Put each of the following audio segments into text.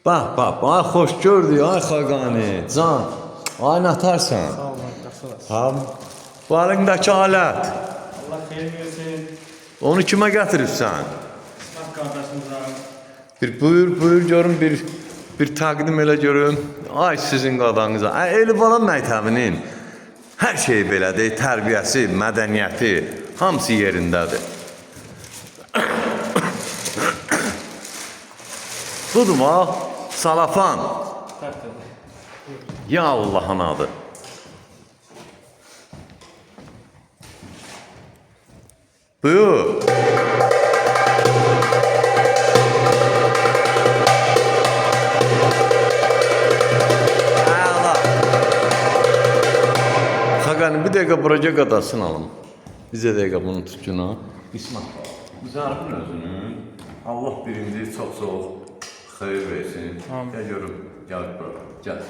Bax, ay xoş gördük, ay Xaqani, can. Ay natarsan. Sağ olun, yaxşı olasın. Ha, bu əlindəki alət. Allah xeyir versin. Onu kimə gətiribsən? İsmet kardeşimize. Bir buyur görün, bir təqdim elə görün. Ay sizin qadanıza. Elibala məktəbinin hər şeyi belədir, tərbiyəsi, mədəniyyəti, hamısı yerindədir. Budur mu? Salafan. Ya Allah'ın adı. Buyur. Xaqani bir dəqiqə buraya qadasın alım. Bizə dəqiqə bunu tutcuna. İsmat. Zarfın özünü. Allah birinci çox xeyir versin. Gəl görüm. Gəl bura. Gəl.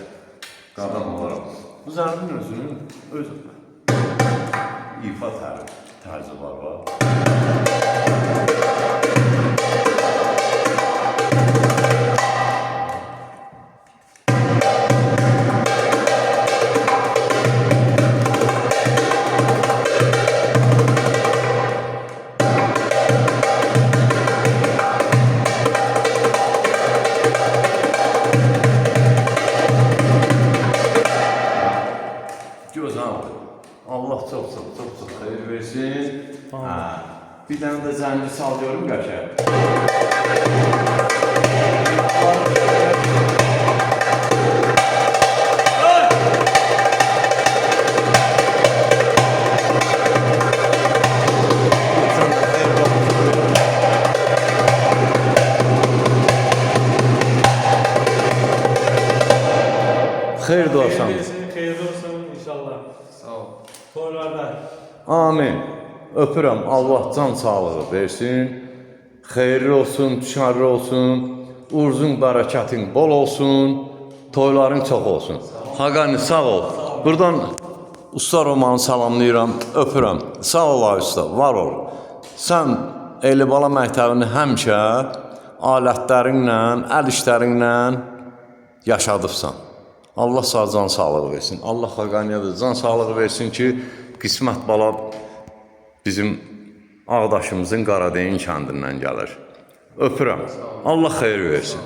Qadan olarak. Bu zarfın özünü ifa tarzı var. Göz aldı. Allah çok hayır versin. Bir tane de zənci salıyorum qəşəng. Xeyir duasan. Xeyirli olsun inşallah. Sağ ol. Toylarda. Amin. Öpürəm. Allah can sağlığı versin. Xeyirli olsun, tüşarlı olsun. Urzun, bərəkətin bol olsun. Toyların çox olsun. Xaqani sağ ol. Buradan usta Romanı salamlayıram. Öpürəm. Sağ ol ay usta. Var ol. Sən Elibala məktəbini həmişə alətlərinlə, əl işlərinlə yaşadıbsan. Allah sağ can sağlığı versin. Allah Xaqaniyə də can sağlığı versin ki, qismət bala bizim Ağdaşımızın Qaradeyin kəndindən gəlir. Öpürəm. Allah xeyir versin.